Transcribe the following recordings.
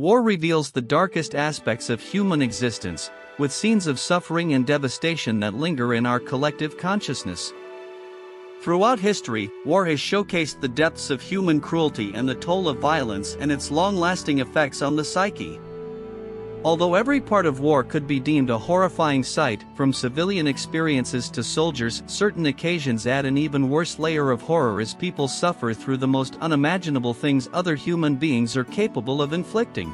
War reveals the darkest aspects of human existence, with scenes of suffering and devastation that linger in our collective consciousness. Throughout history, war has showcased the depths of human cruelty and the toll of violence and its long-lasting effects on the psyche. Although every part of war could be deemed a horrifying sight, from civilian experiences to soldiers, certain occasions add an even worse layer of horror as people suffer through the most unimaginable things other human beings are capable of inflicting.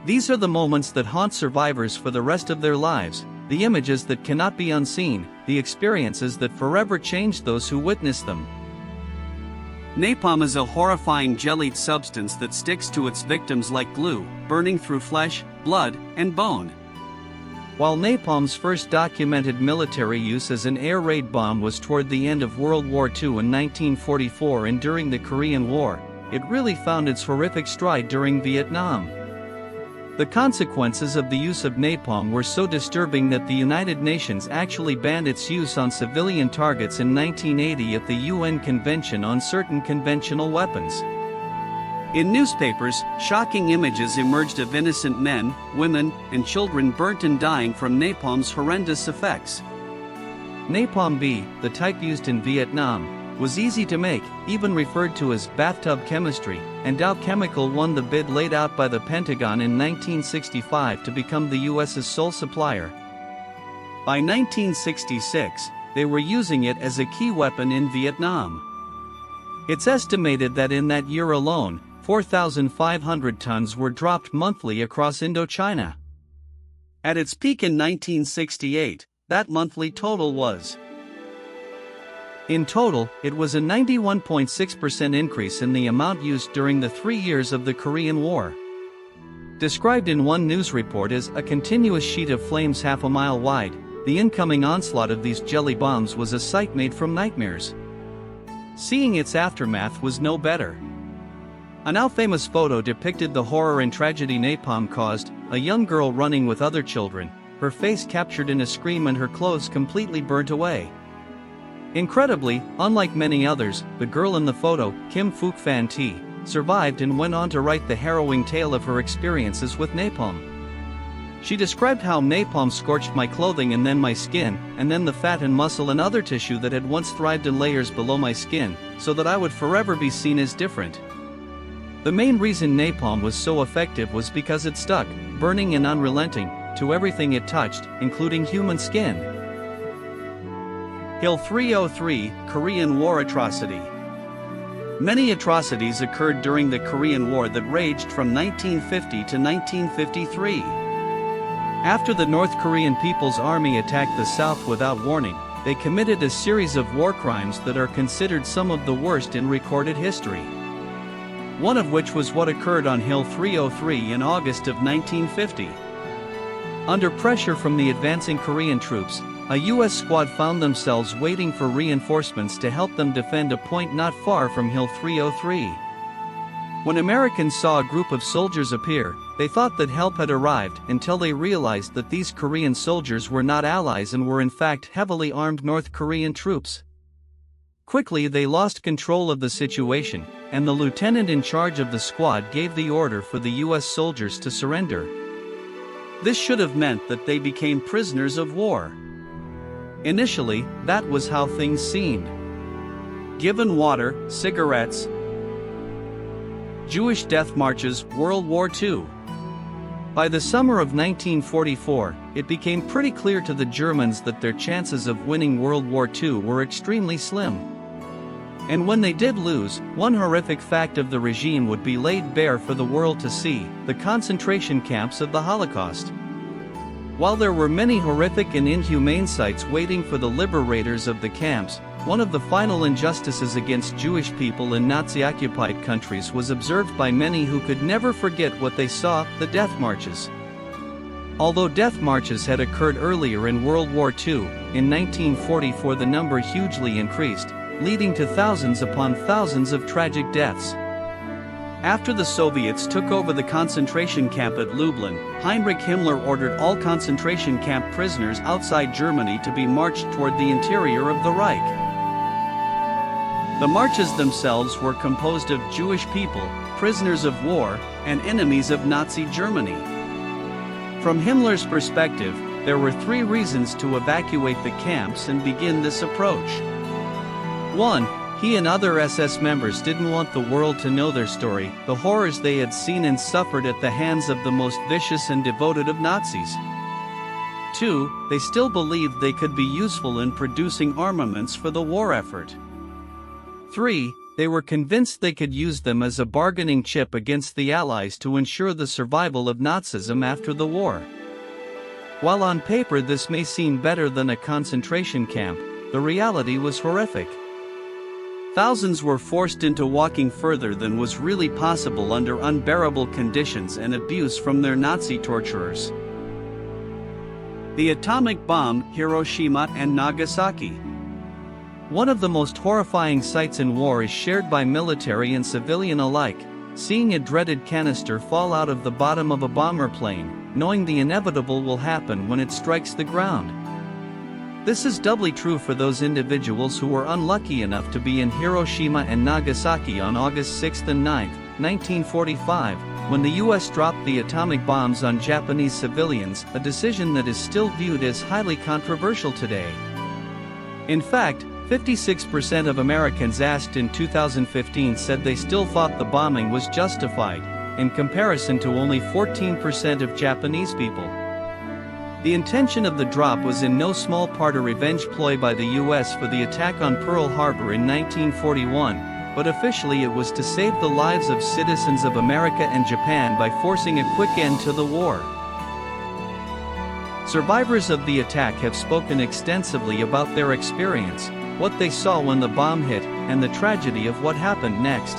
These are the moments that haunt survivors for the rest of their lives, the images that cannot be unseen, the experiences that forever change those who witness them. Napalm is a horrifying jellied substance that sticks to its victims like glue, burning through flesh, blood, and bone. While napalm's first documented military use as an air raid bomb was toward the end of World War II in 1944 and during the Korean War, it really found its horrific stride during Vietnam. The consequences of the use of napalm were so disturbing that the United Nations actually banned its use on civilian targets in 1980 at the UN Convention on Certain Conventional Weapons. In newspapers, shocking images emerged of innocent men, women, and children burnt and dying from napalm's horrendous effects. Napalm B, the type used in Vietnam, was easy to make, even referred to as bathtub chemistry, and Dow Chemical won the bid laid out by the Pentagon in 1965 to become the US's sole supplier. By 1966, they were using it as a key weapon in Vietnam. It's estimated that in that year alone, 4,500 tons were dropped monthly across Indochina. At its peak in 1968, that monthly total was. In total, it was a 91.6% increase in the amount used during the 3 years of the Korean War. Described in one news report as a continuous sheet of flames half a mile wide, the incoming onslaught of these jelly bombs was a sight made from nightmares. Seeing its aftermath was no better. A now famous photo depicted the horror and tragedy napalm caused, a young girl running with other children, her face captured in a scream and her clothes completely burnt away. Incredibly, unlike many others, the girl in the photo, Kim Phuc Phan Thi, survived and went on to write the harrowing tale of her experiences with napalm. She described how napalm scorched my clothing and then my skin, and then the fat and muscle and other tissue that had once thrived in layers below my skin, so that I would forever be seen as different. The main reason napalm was so effective was because it stuck, burning and unrelenting, to everything it touched, including human skin. Hill 303, Korean War atrocity. Many atrocities occurred during the Korean War that raged from 1950 to 1953. After the North Korean People's Army attacked the South without warning, they committed a series of war crimes that are considered some of the worst in recorded history. One of which was what occurred on Hill 303 in August of 1950. Under pressure from the advancing Korean troops, a U.S. squad found themselves waiting for reinforcements to help them defend a point not far from Hill 303. When Americans saw a group of soldiers appear, they thought that help had arrived until they realized that these Korean soldiers were not allies and were in fact heavily armed North Korean troops. Quickly they lost control of the situation, and the lieutenant in charge of the squad gave the order for the U.S. soldiers to surrender. This should have meant that they became prisoners of war. Initially, that was how things seemed. Given water, cigarettes, Jewish death marches, World War II. By the summer of 1944, it became pretty clear to the Germans that their chances of winning World War II were extremely slim. And when they did lose, one horrific fact of the regime would be laid bare for the world to see: the concentration camps of the Holocaust. While there were many horrific and inhumane sights waiting for the liberators of the camps, one of the final injustices against Jewish people in Nazi-occupied countries was observed by many who could never forget what they saw: the death marches. Although death marches had occurred earlier in World War II, in 1944 the number hugely increased, leading to thousands upon thousands of tragic deaths. After the Soviets took over the concentration camp at Lublin, Heinrich Himmler ordered all concentration camp prisoners outside Germany to be marched toward the interior of the Reich. The marches themselves were composed of Jewish people, prisoners of war, and enemies of Nazi Germany. From Himmler's perspective, there were 3 reasons to evacuate the camps and begin this approach. 1. He and other SS members didn't want the world to know their story, the horrors they had seen and suffered at the hands of the most vicious and devoted of Nazis. 2. They still believed they could be useful in producing armaments for the war effort. 3. They were convinced they could use them as a bargaining chip against the Allies to ensure the survival of Nazism after the war. While on paper this may seem better than a concentration camp, the reality was horrific. Thousands were forced into walking further than was really possible under unbearable conditions and abuse from their Nazi torturers. The atomic bomb, Hiroshima and Nagasaki. One of the most horrifying sights in war is shared by military and civilian alike, seeing a dreaded canister fall out of the bottom of a bomber plane, knowing the inevitable will happen when it strikes the ground. This is doubly true for those individuals who were unlucky enough to be in Hiroshima and Nagasaki on August 6 and 9, 1945, when the US dropped the atomic bombs on Japanese civilians, a decision that is still viewed as highly controversial today. In fact, 56% of Americans asked in 2015 said they still thought the bombing was justified, in comparison to only 14% of Japanese people. The intention of the drop was in no small part a revenge ploy by the US for the attack on Pearl Harbor in 1941, but officially it was to save the lives of citizens of America and Japan by forcing a quick end to the war. Survivors of the attack have spoken extensively about their experience, what they saw when the bomb hit, and the tragedy of what happened next.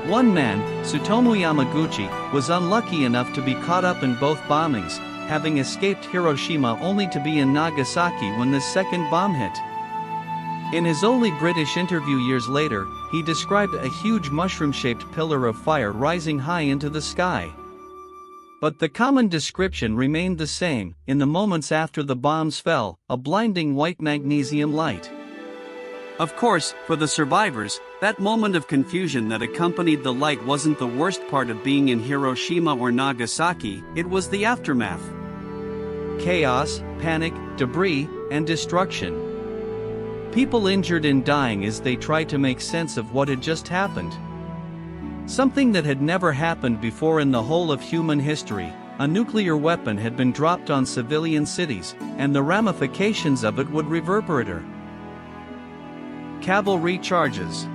One man, Tsutomu Yamaguchi, was unlucky enough to be caught up in both bombings, having escaped Hiroshima only to be in Nagasaki when the second bomb hit. In his only British interview years later, he described a huge mushroom-shaped pillar of fire rising high into the sky. But the common description remained the same: in the moments after the bombs fell, a blinding white magnesium light. Of course, for the survivors, that moment of confusion that accompanied the light wasn't the worst part of being in Hiroshima or Nagasaki, it was the aftermath. Chaos, panic, debris, and destruction. People injured and dying as they tried to make sense of what had just happened. Something that had never happened before in the whole of human history. A nuclear weapon had been dropped on civilian cities, and the ramifications of it would reverberate. Cavalry Charges.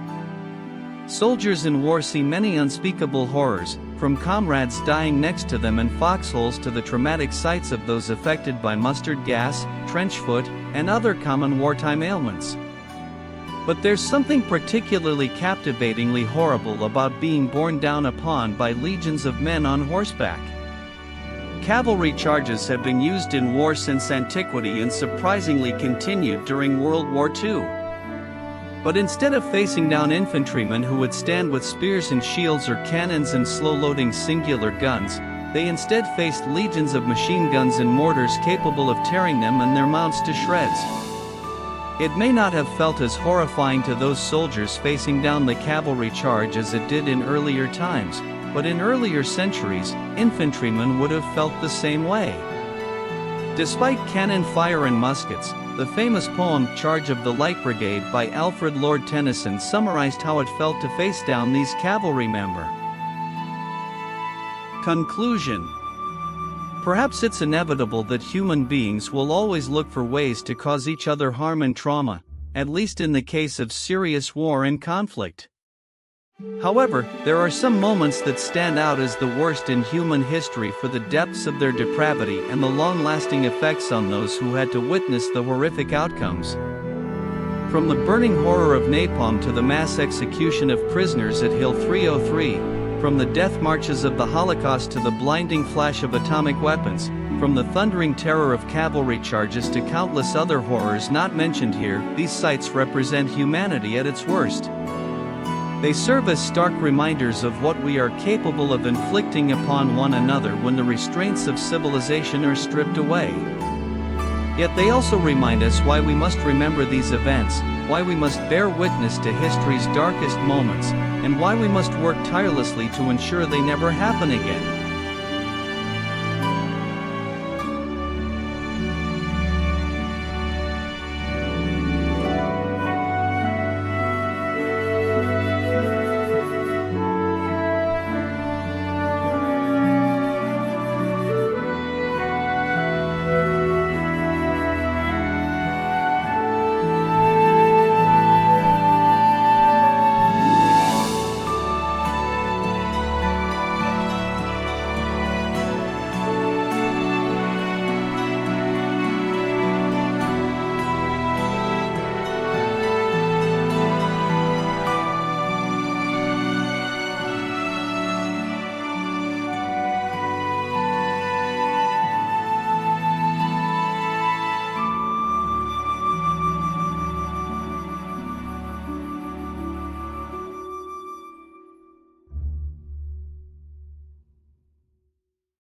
Soldiers in war see many unspeakable horrors, from comrades dying next to them in foxholes to the traumatic sights of those affected by mustard gas, trench foot, and other common wartime ailments. But there's something particularly captivatingly horrible about being borne down upon by legions of men on horseback. Cavalry charges have been used in war since antiquity and surprisingly continued during World War II. But instead of facing down infantrymen who would stand with spears and shields or cannons and slow-loading singular guns, they instead faced legions of machine guns and mortars capable of tearing them and their mounts to shreds. It may not have felt as horrifying to those soldiers facing down the cavalry charge as it did in earlier times, but in earlier centuries, infantrymen would have felt the same way. Despite cannon fire and muskets, the famous poem Charge of the Light Brigade by Alfred Lord Tennyson summarized how it felt to face down these cavalry members. Conclusion. Perhaps it's inevitable that human beings will always look for ways to cause each other harm and trauma, at least in the case of serious war and conflict. However, there are some moments that stand out as the worst in human history for the depths of their depravity and the long-lasting effects on those who had to witness the horrific outcomes. From the burning horror of napalm to the mass execution of prisoners at Hill 303, from the death marches of the Holocaust to the blinding flash of atomic weapons, from the thundering terror of cavalry charges to countless other horrors not mentioned here, these sights represent humanity at its worst. They serve as stark reminders of what we are capable of inflicting upon one another when the restraints of civilization are stripped away. Yet they also remind us why we must remember these events, why we must bear witness to history's darkest moments, and why we must work tirelessly to ensure they never happen again.